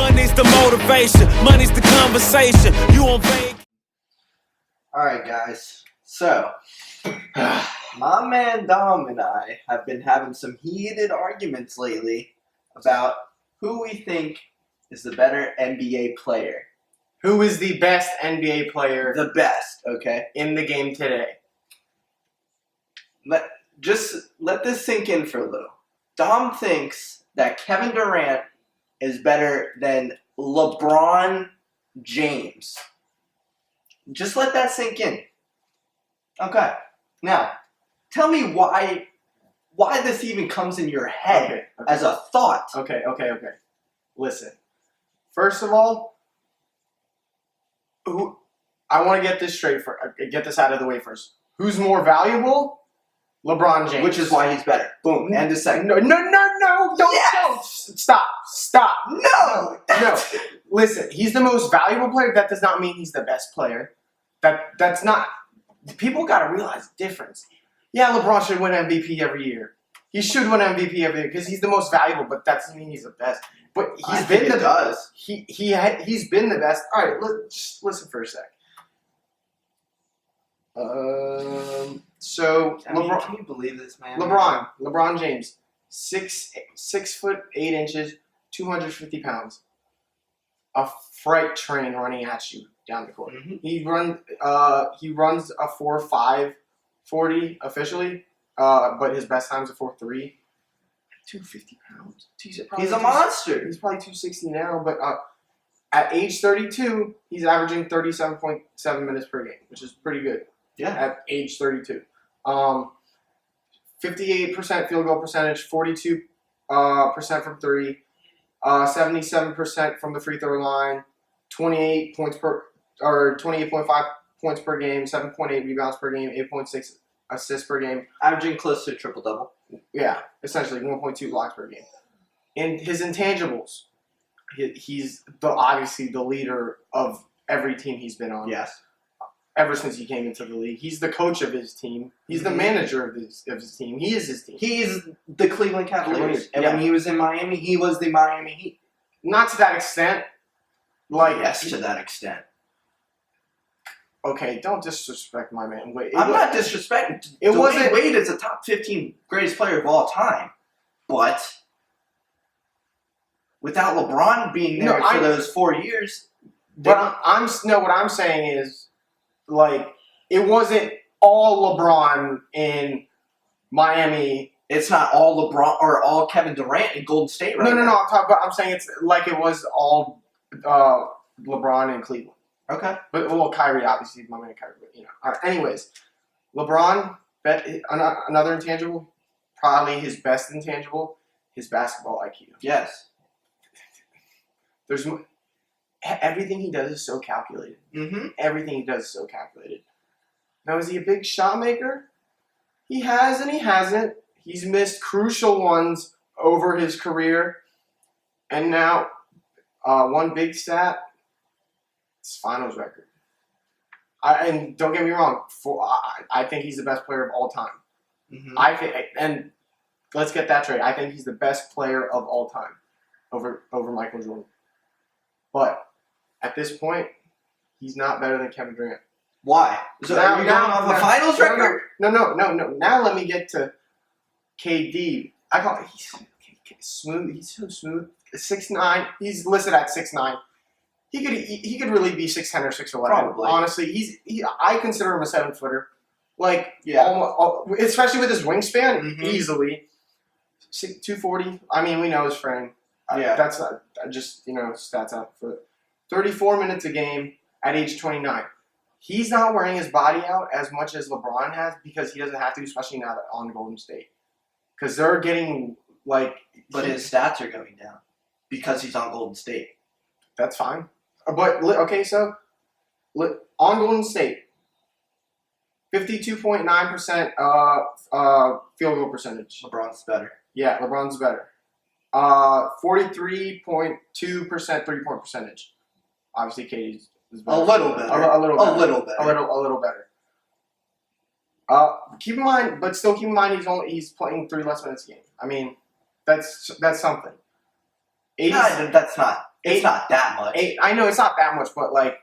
Money's the motivation, money's the conversation. You on vacation. Alright guys, so my man Dom and I have been having some heated arguments lately about who we think is the better NBA player. Who is the best NBA player The best, okay? in the game today? Let this sink in for a little. Dom thinks that Kevin Durant is better than LeBron James. Just let that sink in. Okay. Now, tell me why this even comes in your head Okay. as a thought. Okay. Listen. First of all, I want to get this straight. Get this out of the way first. Who's more valuable? LeBron James. Which is why he's better. Boom. End of second. No. Don't. Stop. No. Listen, he's the most valuable player. That does not mean he's the best player. That's not. People got to realize the difference. Yeah, LeBron should win MVP every year. He should win MVP every year because he's the most valuable. But that doesn't mean he's the best. But he's been the best. He's been the best. All right, just listen for a sec. So LeBron, can you believe this, man? LeBron James, 6'8", 250 pounds, a freight train running at you down the court. Mm-hmm. He runs a 4.5 40 officially, but his best time's a 4.3. 250 pounds. He's a monster. He's probably 260 now, but at age 32, he's averaging 37.7 minutes per game, which is pretty good. Yeah. At age 32. 58% field goal percentage, 42% from three, 77% from the free throw line, 28.5 points per game, 7.8 rebounds per game, 8.6 assists per game. Averaging close to a triple-double. Yeah, essentially 1.2 blocks per game. In his intangibles, he's obviously the leader of every team he's been on. Yes. Ever since he came into the league. He's the coach of his team. He's the manager of his team. He is his team. He is the Cleveland Cavaliers. And when he was in Miami, he was the Miami Heat. Not to that extent. Yes, to that extent. Okay, don't disrespect my man. Wait, I'm not disrespecting. Wade is a top 15 greatest player of all time. But without LeBron being there for those 4 years. What I'm saying is, like, it wasn't all LeBron in Miami. It's not all LeBron or all Kevin Durant in Golden State right now. No. I'm saying it's like it was all LeBron in Cleveland. Okay. But, Kyrie, obviously, my man Kyrie. But, All right, anyways, LeBron, another intangible, probably his best intangible, his basketball IQ. Yes. Everything he does is so calculated. Mm-hmm. Everything he does is so calculated. Now, is he a big shot maker? He has and he hasn't. He's missed crucial ones over his career. And now, one big stat, his finals record. And don't get me wrong, I think he's the best player of all time. Mm-hmm. And let's get that straight. I think he's the best player of all time over Michael Jordan. But at this point, he's not better than Kevin Durant. Why? So are you going off a finals record? No. Now let me get to KD. I call he's smooth. He's so smooth. 6'9". He's listed at 6'9". He could really be 6'10" or 6'11". Probably. Honestly, I consider him a 7-footer. Like, especially with his wingspan, easily. 240. I mean, we know his frame. Yeah. That's not, just, stats out for 34 minutes a game at age 29. He's not wearing his body out as much as LeBron has because he doesn't have to, especially now that on Golden State. Because they're getting, like... But his stats are going down because he's on Golden State. That's fine. But, okay, so on Golden State, 52.9% field goal percentage. LeBron's better. Yeah, LeBron's better. 43.2% three-point percentage. Obviously, Katie's is better. A little better. A little better. A little better. A little better. Keep in mind, he's playing 3 less minutes a game. I mean, that's something. No, that's not. It's not that much. I know it's not that much, but like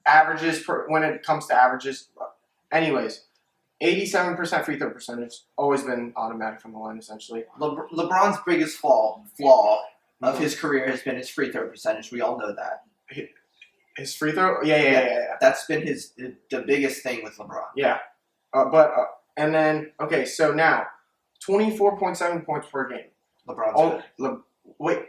averages when it comes to averages. Anyways, 87% free throw percentage. Always been automatic from the line, essentially. LeBron's biggest flaw of his career has been his free throw percentage. We all know that. His free throw? Yeah. That's been the biggest thing with LeBron. Yeah. And then, okay, so now, 24.7 points per game. LeBron's wait.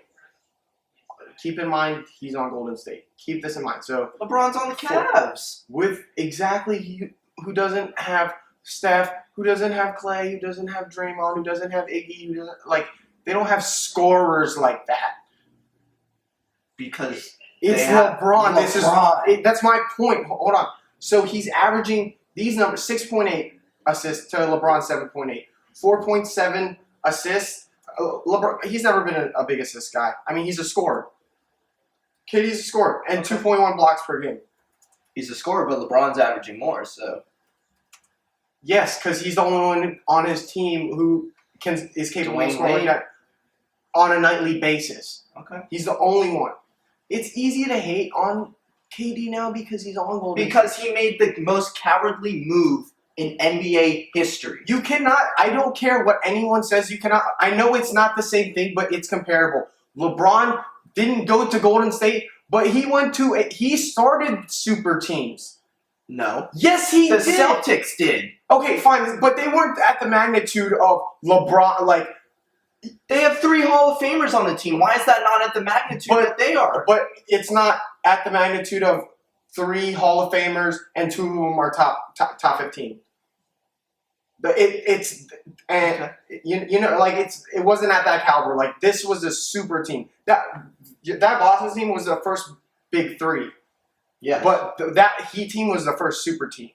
Keep in mind, he's on Golden State. Keep this in mind. So LeBron's on the Cavs. With exactly who doesn't have Steph, who doesn't have Clay, who doesn't have Draymond, who doesn't have Iggy, who doesn't, like, they don't have scorers like that. Because it's LeBron. That's my point. Hold on. So he's averaging these numbers: 6.8 assists to LeBron's 7.8, 4.7 assists. LeBron, he's never been a big assist guy. I mean, he's a scorer. KD's a scorer, and 2.1 blocks per game. He's a scorer, but LeBron's averaging more. So yes, because he's the only one on his team who is capable of scoring on a nightly basis. Okay, he's the only one. It's easy to hate on KD now because he's on Golden State. Because he made the most cowardly move in NBA history. You cannot, I don't care what anyone says, you cannot, I know it's not the same thing, but it's comparable. LeBron didn't go to Golden State, but he started super teams. No. Yes, he did. The Celtics did. Okay, fine, but they weren't at the magnitude of LeBron, like, they have 3 Hall of Famers on the team. Why is that not at the magnitude that they are? But it's not at the magnitude of 3 Hall of Famers and 2 of them are top 15. It wasn't at that caliber. Like, this was a super team. That Boston team was the first big 3. Yeah. But that Heat team was the first super team.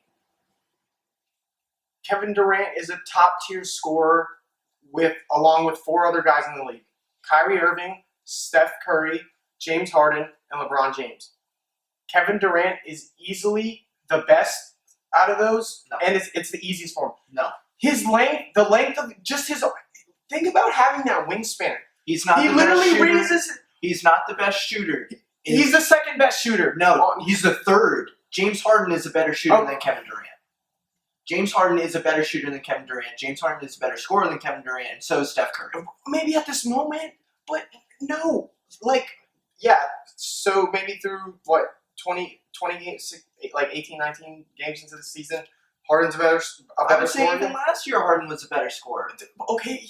Kevin Durant is a top tier scorer along with 4 other guys in the league: Kyrie Irving, Steph Curry, James Harden, and LeBron James. Kevin Durant is easily the best out of those, and it's the easiest for him. No. His length, the length of just his. Think about having that wingspan. He's not. He literally raises. He's not the best shooter. He's the second best shooter. No, he's the third. James Harden is a better shooter than Kevin Durant. James Harden is a better shooter than Kevin Durant. James Harden is a better scorer than Kevin Durant, and so is Steph Curry. Maybe at this moment, but no. Like, yeah, so maybe through, 20 games, like 18, 19 games into the season, Harden's a better scorer. I would say even last year Harden was a better scorer. Okay,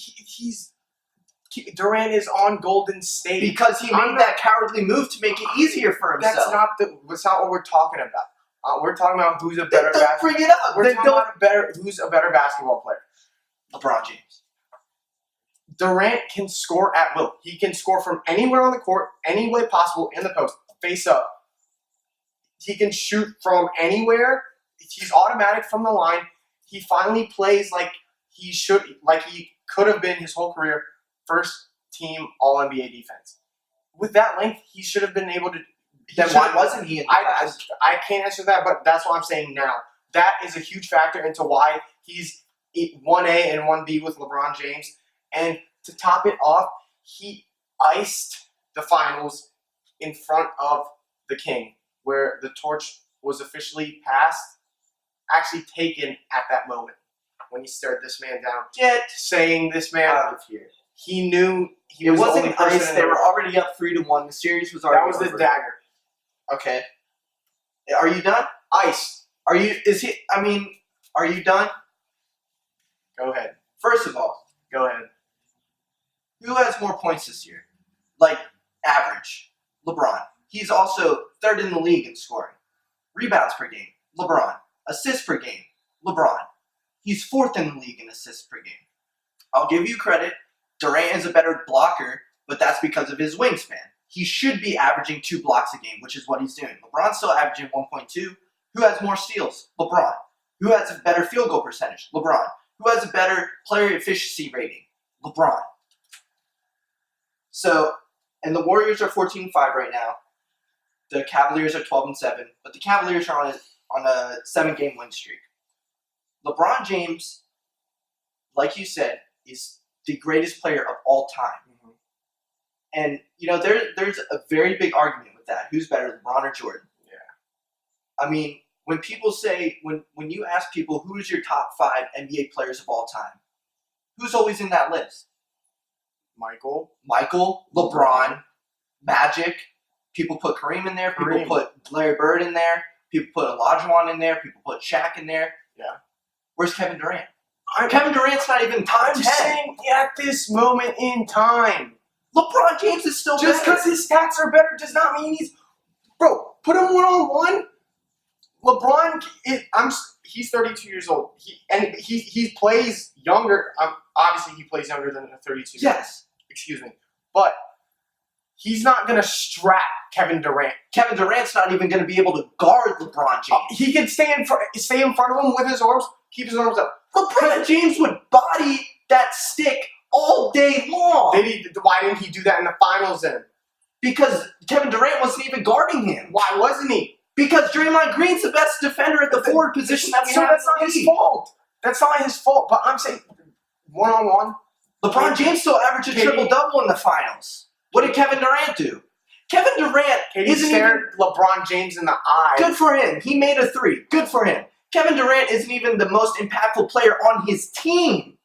Durant is on Golden State. Because he made that cowardly move to make it easier for himself. That's not what we're talking about. We're talking about who's a better bring it up. We're talking about who's a better basketball player. LeBron James. Durant can score at will. He can score from anywhere on the court, any way possible in the post, face up. He can shoot from anywhere. He's automatic from the line. He finally plays like he could have been his whole career, first team All-NBA defense. With that length, he should have been able to. Then why wasn't he in the past? I can't answer that, but that's what I'm saying now. That is a huge factor into why he's 1A and 1B with LeBron James. And to top it off, he iced the finals in front of the King, where the torch was officially passed, actually taken at that moment when he stared this man down. Saying this man out of here. He knew he it was wasn't the only person. They were already up 3-1. The series was already over. That was the dagger. Okay. Are you done? Ice. Are you done? Go ahead. First of all, go ahead. Who has more points this year? Like, average. LeBron. He's also 3rd in the league in scoring. Rebounds per game. LeBron. Assists per game. LeBron. He's 4th in the league in assists per game. I'll give you credit. Durant is a better blocker, but that's because of his wingspan. He should be averaging 2 blocks a game, which is what he's doing. LeBron's still averaging 1.2. Who has more steals? LeBron. Who has a better field goal percentage? LeBron. Who has a better player efficiency rating? LeBron. So, and the Warriors are 14-5 right now. The Cavaliers are 12-7, but the Cavaliers are on a 7-game win streak. LeBron James, like you said, is the greatest player of all time. And there's a very big argument with that. Who's better, LeBron or Jordan? Yeah. I mean, when people say when you ask people who's your top 5 NBA players of all time, who's always in that list? Michael, LeBron, Magic. People put Kareem in there. People put Larry Bird in there. People put Olajuwon in there. People put Shaq in there. Yeah. Where's Kevin Durant? Kevin Durant's not even top 10. I'm saying at this moment in time. LeBron James is still Just better. because his stats are better does not mean he's... Bro, put him one-on-one. LeBron, he's 32 years old. He plays younger. Obviously, he plays younger than a 32. Yes. Excuse me. But he's not going to strap Kevin Durant. Kevin Durant's not even going to be able to guard LeBron James. He can stay in front of him with his arms, keep his arms up. LeBron James would body that stick all day long. Why didn't he do that in the finals then? Because Kevin Durant wasn't even guarding him. Why wasn't he? Because Draymond Green's the best defender at the forward position that we have. So that's not his fault. That's not his fault. But I'm saying one-on-one. LeBron James still averaged a triple-double in the finals. What did Kevin Durant do? Kevin Durant isn't even... LeBron James in the eye. Good for him. He made a 3. Good for him. Kevin Durant isn't even the most impactful player on his team.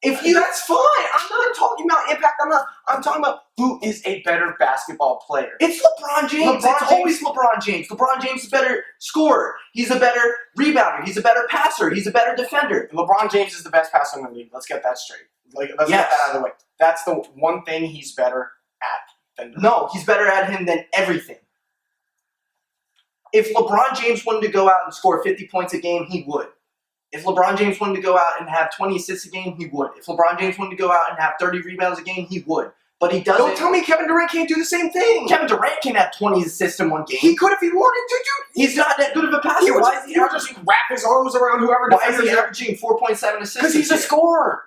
That's fine. I'm not talking about impact. I'm talking about who is a better basketball player. It's LeBron James. It's always LeBron James. LeBron James is a better scorer. He's a better rebounder. He's a better passer. He's a better defender. LeBron James is the best passer in the league. Let's get that straight. Let's get that out of the way. That's the one thing he's better at than Durant. No, he's better at him than everything. If LeBron James wanted to go out and score 50 points a game, he would. If LeBron James wanted to go out and have 20 assists a game, he would. If LeBron James wanted to go out and have 30 rebounds a game, he would. But he doesn't. Don't tell me Kevin Durant can't do the same thing. Kevin Durant can have 20 assists in one game. He could if he wanted to. He's not that good of a passer. He would just wrap his arms around whoever Why is defenders he are. averaging 4.7 assists? Because he's a scorer.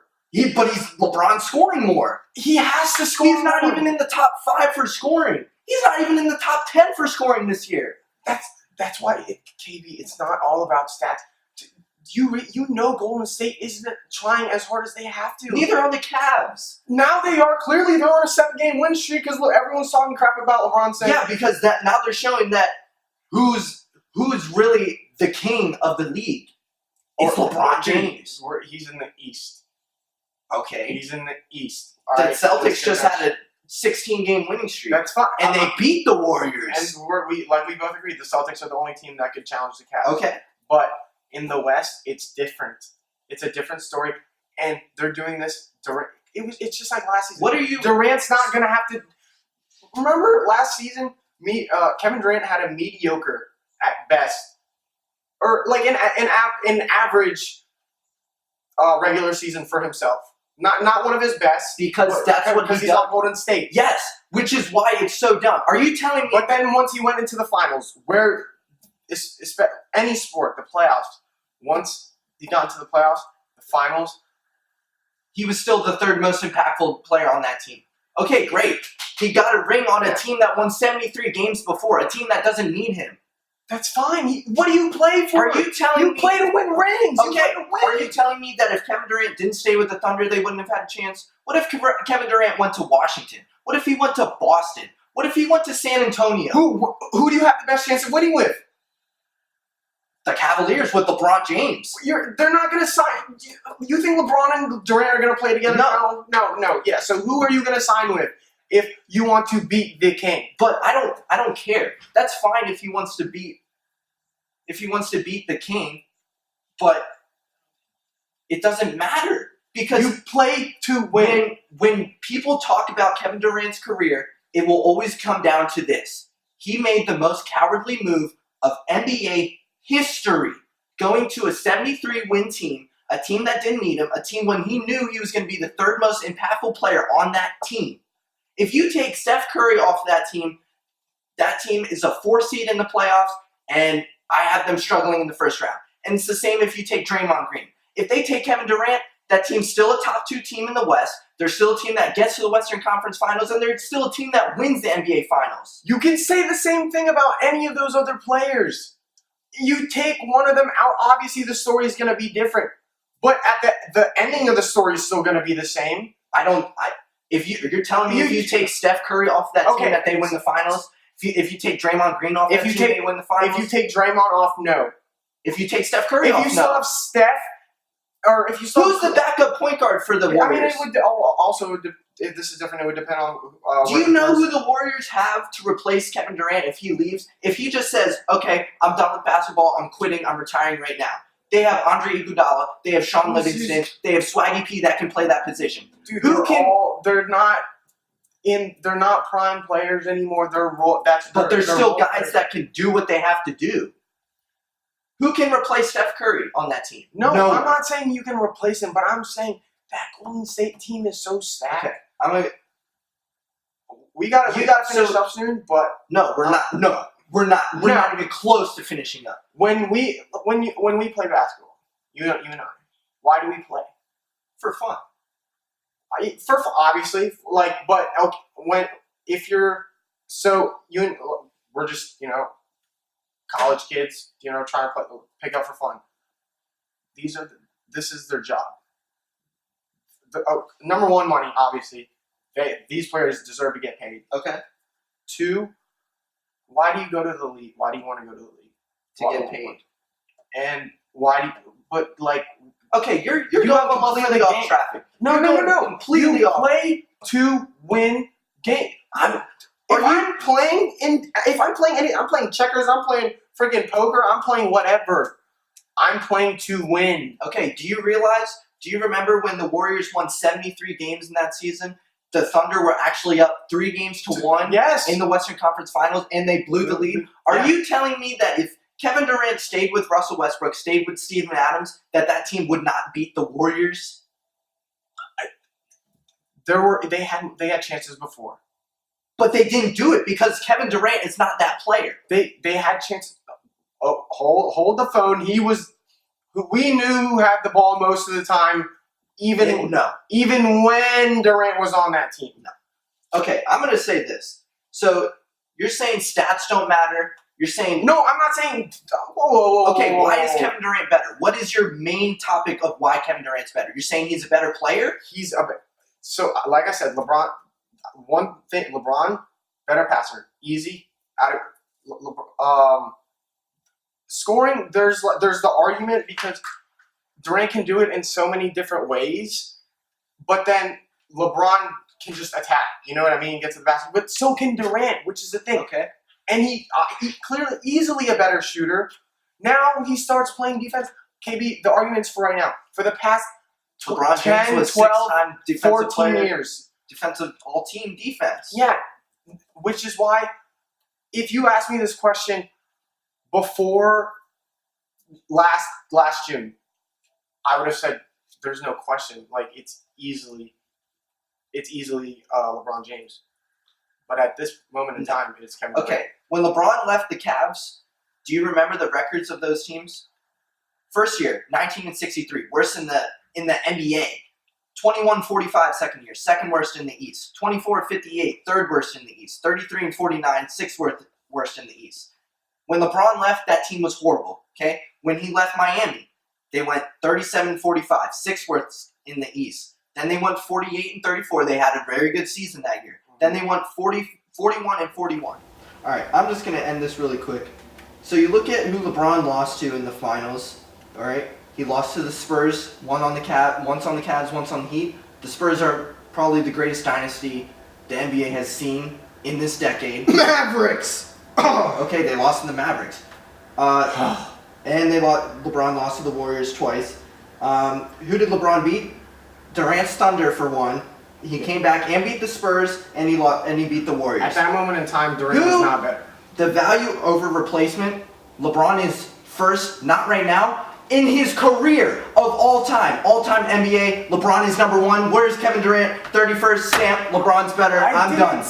But he's LeBron scoring more. He has to score. He's not even in the top 5 for scoring. He's not even in the top 10 for scoring this year. That's why, KB, it's not all about stats. You know Golden State isn't trying as hard as they have to. Neither are the Cavs. Now they are. Clearly they're on a 7-game win streak because everyone's talking crap about LeBron saying. Yeah, because now they're showing that who's really the king of the league. It's LeBron James. He's in the East. Okay. He's in the East. The Celtics just had a 16-game winning streak. That's fine. And they beat the Warriors. And we both agreed, the Celtics are the only team that could challenge the Cavs. Okay. But in the West, it's different. It's a different story. And they're doing this. It's just like last season. Durant's not going to have to... Remember last season, Kevin Durant had a mediocre at best. Or like an average regular season for himself. Not one of his best. Because that's what he's on Golden State. Yes, which is why it's so dumb. Are you telling me... But then once he went into the finals, where any sport, the playoffs, once he got into the playoffs, the finals, he was still the 3rd most impactful player on that team. Okay, great. He got a ring on a team that won 73 games before, a team that doesn't need him. That's fine. What do you play for? Are you telling me... You play to win rings. Okay, are you telling me that if Kevin Durant didn't stay with the Thunder, they wouldn't have had a chance? What if Kevin Durant went to Washington? What if he went to Boston? What if he went to San Antonio? Who do you have the best chance of winning with? The Cavaliers with LeBron James. They're not going to sign... You think LeBron and Durant are going to play together? No. Yeah, so who are you going to sign with if you want to beat the king? But I don't care. That's fine if he wants to beat the king, but it doesn't matter because you play to win. When people talk about Kevin Durant's career, it will always come down to this. He made the most cowardly move of NBA history, going to a 73-win team, a team that didn't need him, a team when he knew he was going to be the 3rd most impactful player on that team. If you take Steph Curry off of that team is a 4 seed in the playoffs, and I have them struggling in the first round. And it's the same if you take Draymond Green. If they take Kevin Durant, that team's still a top 2 team in the West. They're still a team that gets to the Western Conference Finals, and they're still a team that wins the NBA Finals. You can say the same thing about any of those other players. You take one of them out, obviously the story is going to be different. But at the ending of the story is still going to be the same. You're telling me if you take Steph Curry off that team that they win the finals, if you take Draymond Green off that team, they win the finals. If you take Draymond off, no. If you take Steph Curry off, if you still have Steph, or if you still who's the backup point guard for the Warriors? I mean, it would also. If this is different, it would depend on. Do you know who the Warriors have to replace Kevin Durant if he leaves? If he just says, "Okay, I'm done with basketball. I'm quitting. I'm retiring right now." They have Andre Iguodala. They have Sean Livingston. They have Swaggy P that can play that position. Dude, they're not prime players anymore. But they're still guys that can do what they have to do. Who can replace Steph Curry on that team? No, I'm not saying you can replace him, but I'm saying that Golden State team is so stacked. Okay. We gotta finish up soon, but no, we're not. No, we're not. We're not even close to finishing up. When we play basketball, you and I, why do we play? For fun. Obviously, but we're just college kids, trying to pick up for fun. This is their job. Number one, money, obviously. These players deserve to get paid. Okay. 2, why do you go to the league? Why do you want to go to the league? To get paid. And why do you, okay, you're going completely off traffic. No. Completely you off. Play to win game. I'm playing checkers, I'm playing freaking poker, I'm playing whatever. I'm playing to win. Okay, do you remember when the Warriors won 73 games in that season? The Thunder were actually up 3 games to 1 in the Western Conference Finals, and they blew the lead. Are you telling me that if Kevin Durant stayed with Russell Westbrook, stayed with Steven Adams, that team would not beat the Warriors? They had chances before. But they didn't do it because Kevin Durant is not that player. They had chances. Oh, hold the phone. We knew who had the ball most of the time, even when Durant was on that team. No. Okay, I'm going to say this. So you're saying stats don't matter. You're saying no. I'm not saying. Whoa, okay, why is Kevin Durant better? What is your main topic of why Kevin Durant's better? You're saying he's a better player. So, like I said, LeBron. One thing, LeBron, better passer, easy. Scoring. There's the argument because Durant can do it in so many different ways, but then LeBron can just attack. You know what I mean? Get to the basket, but so can Durant, which is the thing. Okay. And he clearly easily a better shooter. Now he starts playing defense. KB, the argument's for right now. For the past 10, 12, 14 years. Defensive all-team defense. Yeah, which is why if you asked me this question before last June, I would have said there's no question. It's easily LeBron James. But at this moment in time, it's Kevin Durant. Okay, when LeBron left the Cavs, do you remember the records of those teams? First year, 19-63, worst in the NBA. 21-45 second year, second worst in the East. 24-58, third worst in the East. 33-49, sixth worst in the East. When LeBron left, that team was horrible. Okay, when he left Miami, they went 37-45, sixth worst in the East. Then they went 48-34. They had a very good season that year. Then they went 41-41. All right, I'm just gonna end this really quick. So you look at who LeBron lost to in the finals. All right. He lost to the Spurs, once on the Cavs, once on the Heat. The Spurs are probably the greatest dynasty the NBA has seen in this decade. Mavericks! Okay, they lost to the Mavericks. And LeBron lost to the Warriors twice. Who did LeBron beat? Durant's Thunder for one. He came back and beat the Spurs, and he beat the Warriors. At that moment in time, Durant was not better. The value over replacement, LeBron is first, not right now, in his career of all time NBA, LeBron is number 1. Where's Kevin Durant? 31st stamp. LeBron's better. I'm done.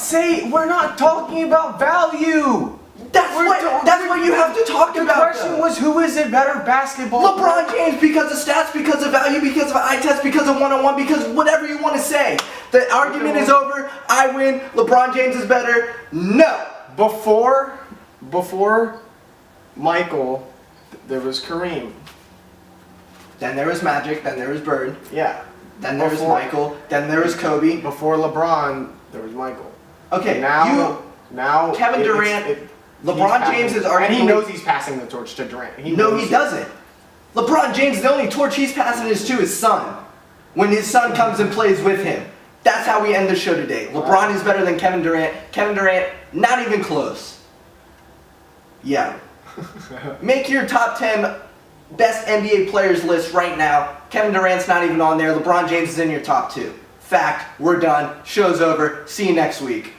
We're not talking about value. That's what you have to talk about. The question was, who is a better basketball LeBron James, because of stats, because of value, because of eye test, because of one-on-one, because whatever you want to say. The argument is over. I win. LeBron James is better. No. Before Michael, there was Kareem. Then there was Magic. Then there was Bird. Yeah. Then there was Michael. Then there was Kobe. Before LeBron, there was Michael. Okay, Now Kevin Durant, LeBron James is arguably... And he knows he's passing the torch to Durant. He doesn't. LeBron James, the only torch he's passing is to his son. When his son comes and plays with him. That's how we end the show today. LeBron is better than Kevin Durant. Kevin Durant, not even close. Yeah. Make your top 10 best NBA players list right now. Kevin Durant's not even on there. LeBron James is in your top 2. Fact, we're done. Show's over. See you next week.